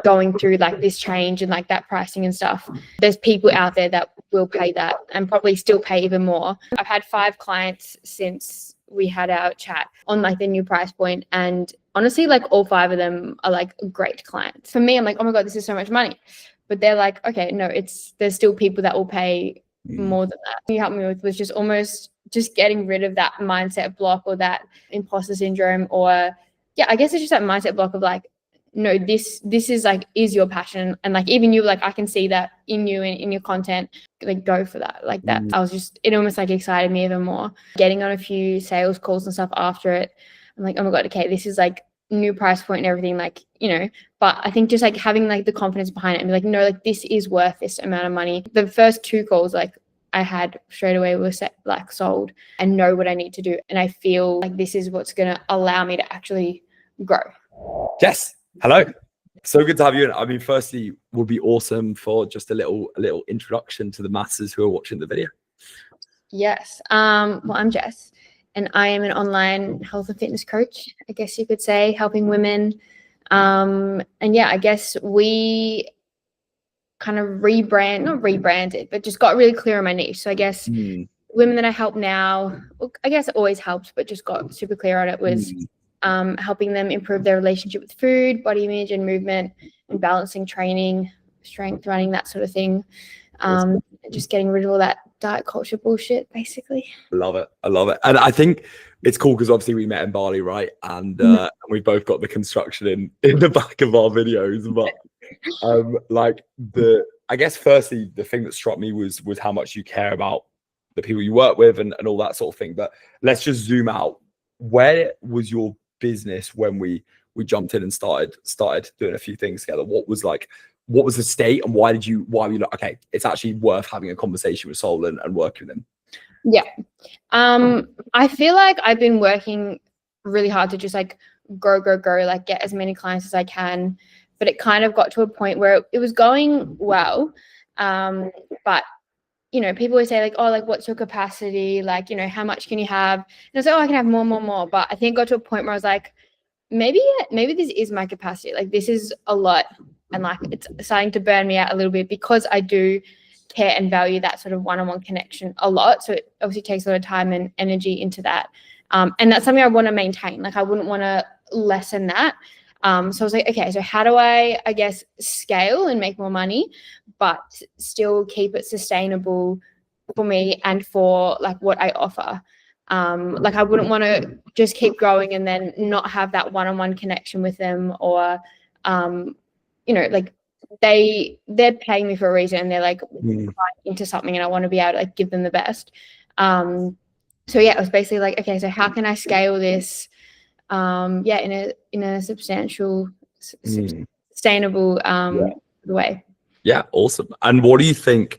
going through like this change and like that pricing and stuff. There's people out there that will pay that and probably still pay even more. I've had 5 clients since we had our chat on like the new price point, and honestly, like all 5 of them are like great clients. For me, I'm like, oh my God, this is so much money. But they're like, okay, no, there's still people that will pay more than that. You helped me with was just almost just getting rid of that mindset block or that imposter syndrome, or yeah, I guess it's just that mindset block of like, no, this is like, is your passion. And like, even you, like, I can see that in you and in your content, like go for that. Like that, it almost like excited me even more. Getting on a few sales calls and stuff after it, I'm like, oh my God, okay, this is like new price point and everything, like, you know, but I think just like having like the confidence behind it and be like, no, like this is worth this amount of money. The first 2 calls, like I had straight away were set, like sold, and know what I need to do. And I feel like this is what's going to allow me to actually grow. Yes. Hello. So good to have you. I mean, firstly, would be awesome for just a little introduction to the masses who are watching the video. Yes. Well, I'm Jess, and I am an online health and fitness coach, I guess you could say, helping women. And yeah, I guess we kind of not rebranded, but just got really clear on my niche. So I guess women that I help now, I guess it always helped, but just got super clear on it was helping them improve their relationship with food, body image and movement, and balancing training, strength, running, that sort of thing. Just getting rid of all that diet culture bullshit, basically. Love it. I love it. And I think it's cool because obviously we met in Bali, right? And we both got the construction in the back of our videos. But like I guess firstly, the thing that struck me was how much you care about the people you work with and all that sort of thing. But let's just zoom out. Where was your business when we jumped in and started doing a few things together? What was the state, and why were you like, okay, it's actually worth having a conversation with Sol and working with him? Yeah. I feel like I've been working really hard to just like grow, like get as many clients as I can. But it kind of got to a point where it was going well. But, you know, people always say like, oh, like, what's your capacity? Like, you know, how much can you have? And I was like, oh, I can have more. But I think it got to a point where I was like, maybe this is my capacity. Like, this is a lot. And like, it's starting to burn me out a little bit because I do care and value that sort of one-on-one connection a lot. So it obviously takes a lot of time and energy into that. And that's something I want to maintain. Like, I wouldn't want to lessen that. So I was like, okay, so how do I guess, scale and make more money, but still keep it sustainable for me and for like what I offer? Like, I wouldn't want to just keep growing and then not have that one-on-one connection with them, or, you know, like they're paying me for a reason and they're like into something, and I want to be able to like give them the best. So yeah, it was basically like, okay, so how can I scale this? In a substantial, sustainable way. Yeah, awesome. And what do you think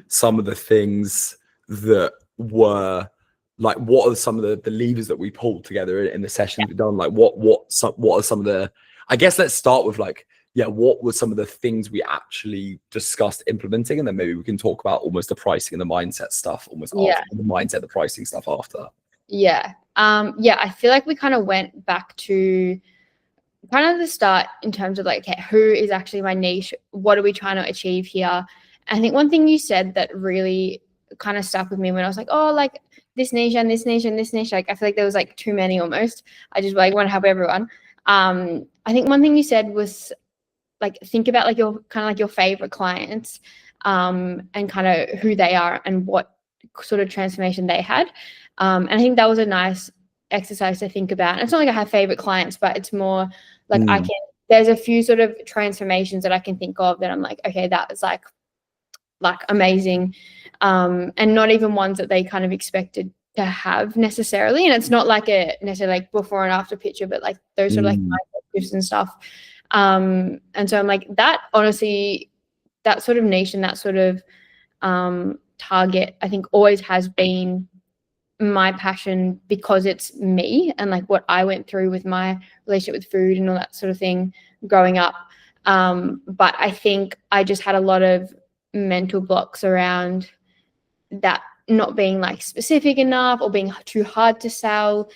some of the things that were like, what are some of the levers that we pulled together in the sessions we've done? Like what are some of the, I guess let's start with like, what were some of the things we actually discussed implementing, and then maybe we can talk about almost the pricing and the mindset stuff, after the mindset, the pricing stuff after that. Yeah. I feel like we kind of went back to kind of the start in terms of like, okay, who is actually my niche? What are we trying to achieve here? I think one thing you said that really kind of stuck with me when I was like, oh, like this niche and this niche and this niche, like I feel like there was like too many almost. I just like want to help everyone. I think one thing you said was like, think about like your kind of like your favorite clients, and kind of who they are and what sort of transformation they had. And I think that was a nice exercise to think about. And it's not like I have favorite clients, but it's more like there's a few sort of transformations that I can think of that I'm like, okay, that was like amazing. And not even ones that they kind of expected to have necessarily. And it's not like a necessarily like before and after picture, but like those sort of like gifts and stuff. And so I'm like, that honestly, that sort of niche and that sort of target, I think always has been my passion, because it's me and like what I went through with my relationship with food and all that sort of thing growing up. But I think I just had a lot of mental blocks around that not being like specific enough or being too hard to sell,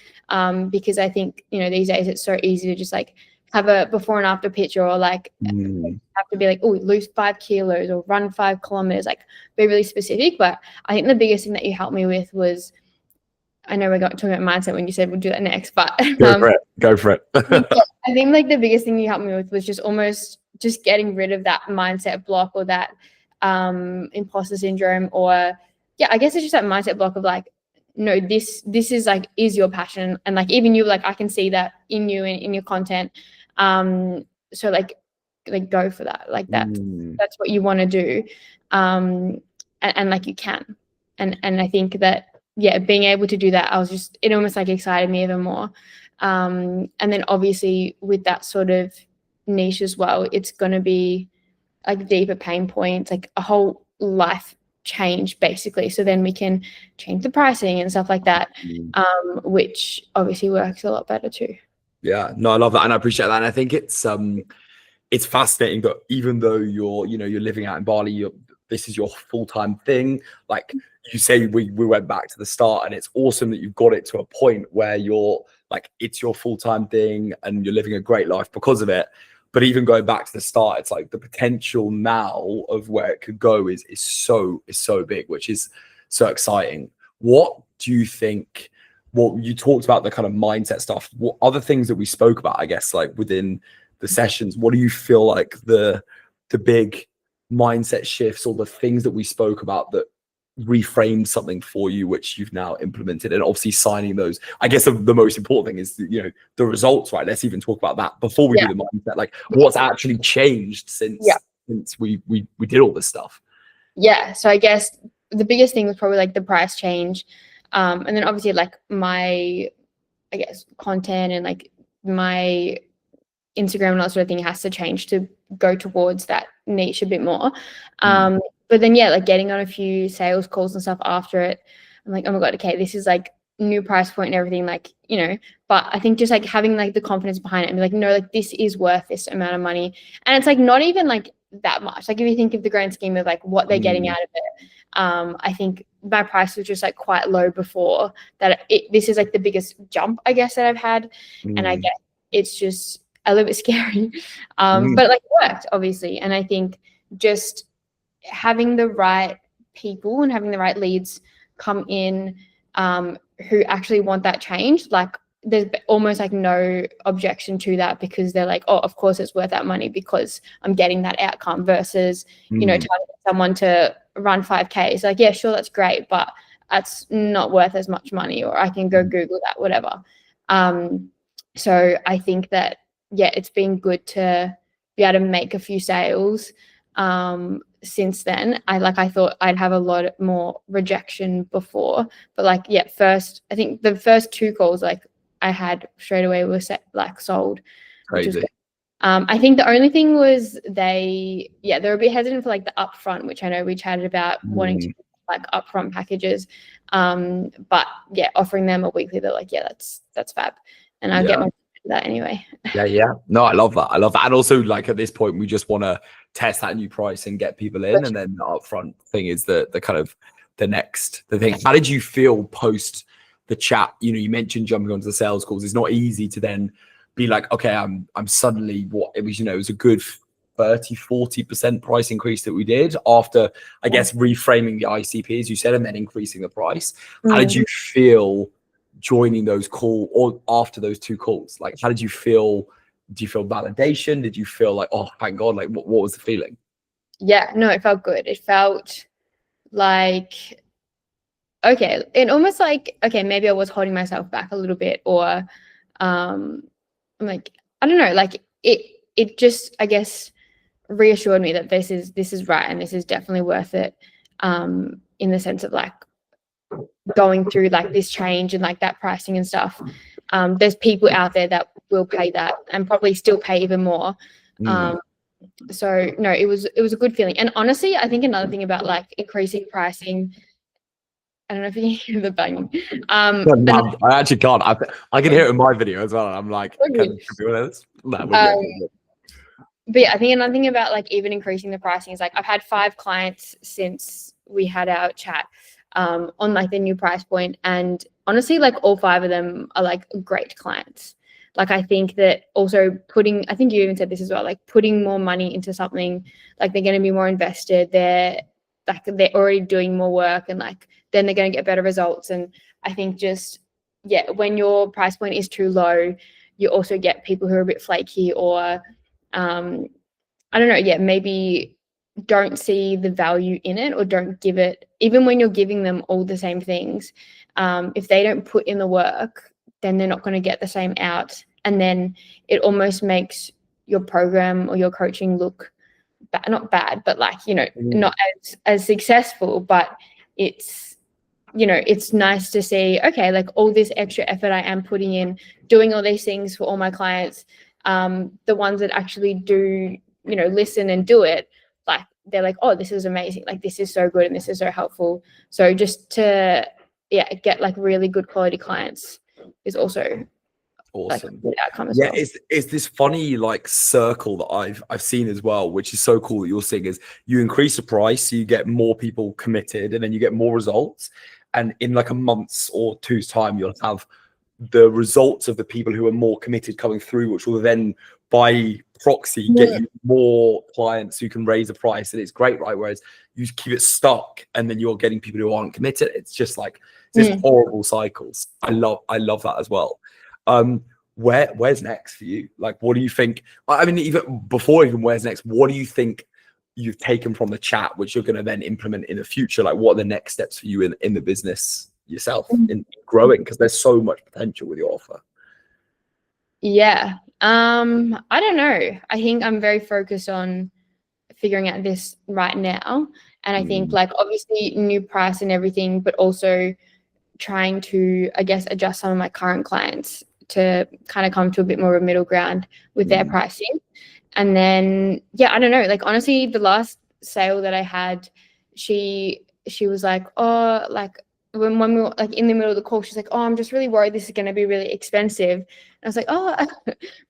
because I think, you know, these days it's so easy to just like have a before and after picture, or like have to be like, oh, lose 5 kilos or run 5 kilometers, like be really specific. But I think the biggest thing that you helped me with was, I know we're talking about mindset when you said we'll do that next, but go for it. I think like the biggest thing you helped me with was just almost just getting rid of that mindset block, or that imposter syndrome, or I guess it's just that mindset block of like, no, this is like, is your passion, and like even you, like I can see that in you and in your content, so like go for that, like that's what you want to do, and like you can, and I think that being able to do that, it almost like excited me even more, and then obviously with that sort of niche as well, it's going to be like deeper pain points, like a whole life change basically, so then we can change the pricing and stuff like that, which obviously works a lot better too. Yeah, no, I love that, and I appreciate that, and I think it's fascinating that even though you're living out in Bali, this is your full-time thing, like you say, we went back to the start, and it's awesome that you've got it to a point where you're like, it's your full-time thing and you're living a great life because of it. But even going back to the start, it's like the potential now of where it could go is so big, which is so exciting. What do you think? Well, you talked about the kind of mindset stuff. What other things that we spoke about, I guess, like within the sessions, what do you feel like the big mindset shifts, or the things that we spoke about that reframed something for you, which you've now implemented? And obviously signing those, I guess the most important thing is the results, right? Let's even talk about that before we do the mindset, like what's actually changed since we did all this stuff. So I guess the biggest thing was probably like the price change, and then obviously like my, I guess, content and like my Instagram and that sort of thing has to change to go towards that niche a bit more. But then like getting on a few sales calls and stuff after it, I'm like, oh my God, okay, this is like new price point and everything, like, but I think just like having like the confidence behind it and be like, no, like this is worth this amount of money. And it's like not even like that much. Like if you think of the grand scheme of like what they're getting out of it, I think my price was just like quite low before that. This is like the biggest jump, I guess, that I've had. And I guess it's just a little bit scary, but like it worked obviously. And I think just having the right people and having the right leads come in, who actually want that change, like there's almost like no objection to that, because they're like, oh, of course it's worth that money because I'm getting that outcome, versus telling someone to run 5K. It's like, yeah, sure, that's great, but that's not worth as much money, or I can go Google that, whatever. So I think that it's been good to be able to make a few sales since then. I thought I'd have a lot more rejection before, but like first, I think the first 2 calls like I had straight away were sold. Crazy. I think the only thing was they were a bit hesitant for like the upfront, which I know we chatted about wanting to like upfront packages, but offering them a weekly, they're like, that's fab, and I'll get my that anyway. No, I love that. And also like at this point we just want to test that new price and get people in, and then the upfront thing is the kind of the thing. How did you feel post the chat? You mentioned jumping onto the sales calls. It's not easy to then be like, okay, I'm suddenly it was a good 30-40% price increase that we did after, I guess, reframing the ICP, as you said, and then increasing the price. How did you feel joining those calls, or after those 2 calls? Like, how did you feel? Do you feel validation? Did you feel like, oh, thank God? Like, what was the feeling? No, it felt good. It felt like, okay, it almost like, okay, maybe I was holding myself back a little bit, or I'm like, I don't know, like it just, I guess, reassured me that this is right, and this is definitely worth it, in the sense of like going through like this change and like that pricing and stuff. There's people out there that will pay that and probably still pay even more. So no, it was a good feeling. And honestly, I think another thing about like increasing pricing, I don't know if you can hear the banging. No, I actually can't. I can hear it in my video as well. I'm like, can we do this? No, but I think another thing about like even increasing the pricing is like I've had 5 clients since we had our chat on like the new price point, and honestly like all 5 of them are like great clients. Like, I think that also I think you even said this as well, like putting more money into something, like they're going to be more invested. They're already doing more work, and like then they're going to get better results. And I think just, yeah, when your price point is too low, you also get people who are a bit flaky, or I don't know, yeah, maybe don't see the value in it, or don't give it, even when you're giving them all the same things. If they don't put in the work, then they're not going to get the same out. And then it almost makes your program or your coaching look not bad, but like, not as successful. But it's, it's nice to see, okay, like all this extra effort I am putting in, doing all these things for all my clients, the ones that actually do, listen and do it, like they're like, oh, this is amazing, like this is so good and this is so helpful. So just to get like really good quality clients is also awesome. Like, good outcome as well. Yeah, it's this funny like circle that I've seen as well, which is so cool that you're seeing, is you increase the price, so you get more people committed, and then you get more results. And in like a month's or two's time, you'll have the results of the people who are more committed coming through, which will then by proxy get you more clients who can raise the price. And it's great, right? Whereas you keep it stuck and then you're getting people who aren't committed. It's just like this horrible cycles. I love that as well. Where's next for you? Like, what do you think? I mean, even before where's next, what do you think you've taken from the chat, which you're going to then implement in the future? Like, what are the next steps for you in the business yourself, in growing? Because there's so much potential with your offer. Yeah. I don't know. I think I'm very focused on figuring out this right now. And I think like obviously new price and everything, but also trying to, I guess, adjust some of my current clients to kind of come to a bit more of a middle ground with their pricing. And then, I don't know, like honestly, the last sale that I had, she was like, oh, like when we were like in the middle of the call, she's like, oh, I'm just really worried this is going to be really expensive. And I was like, oh,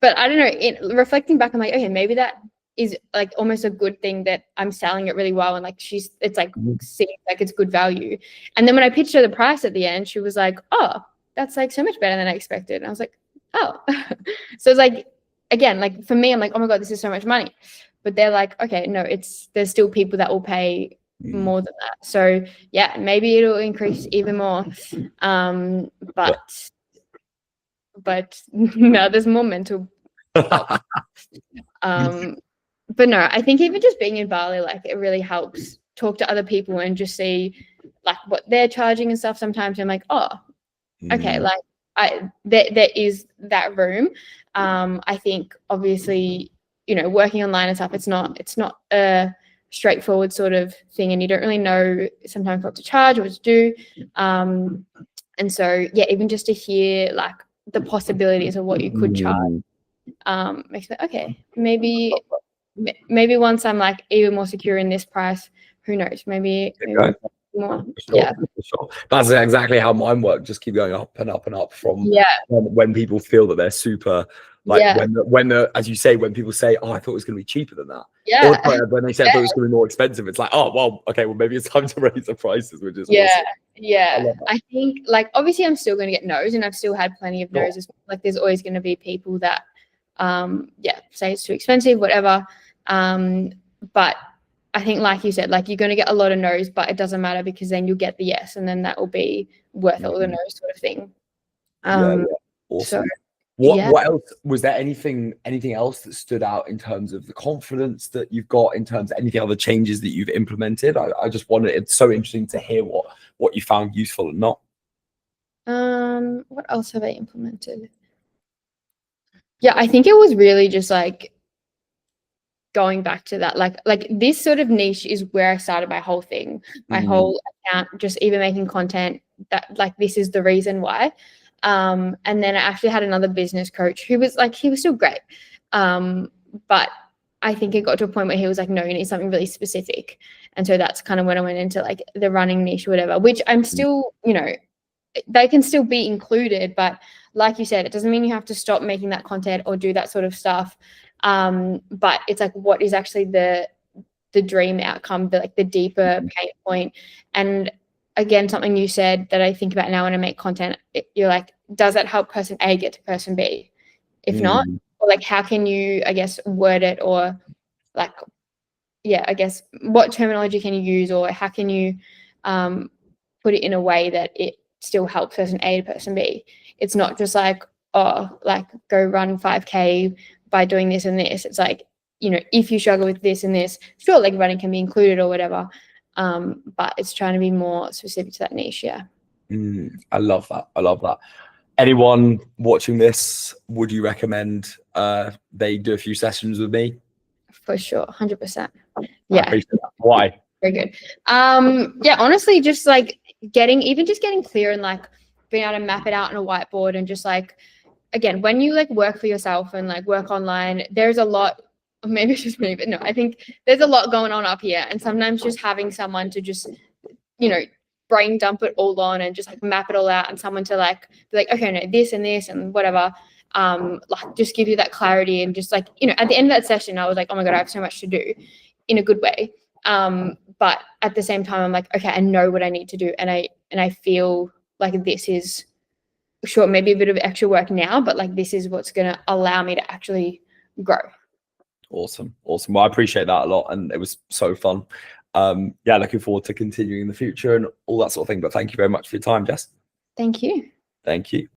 but I don't know, reflecting back, I'm like, okay, maybe that is like almost a good thing that I'm selling it really well. And like, it's like, seems like it's good value. And then when I pitched her the price at the end, she was like, oh, that's like so much better than I expected. And I was like, oh, so it's like, again, like for me, I'm like, oh my God, this is so much money. But they're like, okay, no, there's still people that will pay more than that. So yeah, maybe it'll increase even more. But no, there's more mental. But no, I think even just being in Bali, like it really helps talk to other people and just see like what they're charging and stuff. Sometimes I'm like, oh, okay, like there is that room. I think obviously, working online and stuff, it's not a straightforward sort of thing, and you don't really know sometimes what to charge or what to do. And so even just to hear like the possibilities of what you could charge makes me okay, maybe once I'm like even more secure in this price, who knows, maybe more. For sure. That's exactly how mine worked. Just keep going up and up and up from when people feel that they're super like when the as you say, when people say, oh, I thought it was going to be cheaper than that, or when they say I thought it was going to be more expensive, it's like, oh well, okay, well maybe it's time to raise the prices, which is awesome. I think like obviously I'm still going to get no's, and I've still had plenty of no's as well. Like there's always going to be people that say it's too expensive, whatever, but I think, like you said, like you're going to get a lot of no's, but it doesn't matter because then you'll get the yes, and then that will be worth all the no's, sort of thing. Awesome. So, what else was there? Anything else that stood out in terms of the confidence that you've got, in terms of anything other changes that you've implemented? I just wondered. It's so interesting to hear what you found useful and not. What else have I implemented? Yeah, I think it was really just like going back to that, like this sort of niche is where I started my whole thing, my whole account, just even making content that like this is the reason why. And then I actually had another business coach who was like, he was still great. But I think it got to a point where he was like, no, you need something really specific. And so that's kind of when I went into like the running niche or whatever, which I'm still, they can still be included, but like you said, it doesn't mean you have to stop making that content or do that sort of stuff. But it's like, what is actually the dream outcome, the deeper pain point. And again, something you said that I think about now when I make content, you're like, does that help person A get to person B? If not, or like how can you, I guess, word it, or like, yeah, I guess what terminology can you use, or how can you put it in a way that it still helps person A to person B. It's not just like, oh, like go run 5K by doing this and this. It's like, you know, if you struggle with this and this, sure, like running can be included or whatever. But it's trying to be more specific to that niche. Yeah. I love that. I love that. Anyone watching this, would you recommend they do a few sessions with me? For sure. 100%. Yeah. Why? Very good. Yeah, honestly, just like getting clear and like being able to map it out on a whiteboard, and just like, again, when you like work for yourself and like work online, there's a lot, maybe it's just me, but no, I think there's a lot going on up here. And sometimes just having someone to just, you know, brain dump it all on and just like map it all out, and someone to like be like, okay, no, this and this and whatever, like just give you that clarity. And just like, you know, at the end of that session, I was like, oh my God, I have so much to do, in a good way. But at the same time, I'm like, okay, I know what I need to do. And I feel like this is, sure, maybe a bit of extra work now, but like this is what's going to allow me to actually grow. Awesome. Well, I appreciate that a lot. And it was so fun. Yeah, looking forward to continuing in the future and all that sort of thing. But thank you very much for your time, Jess. Thank you. Thank you.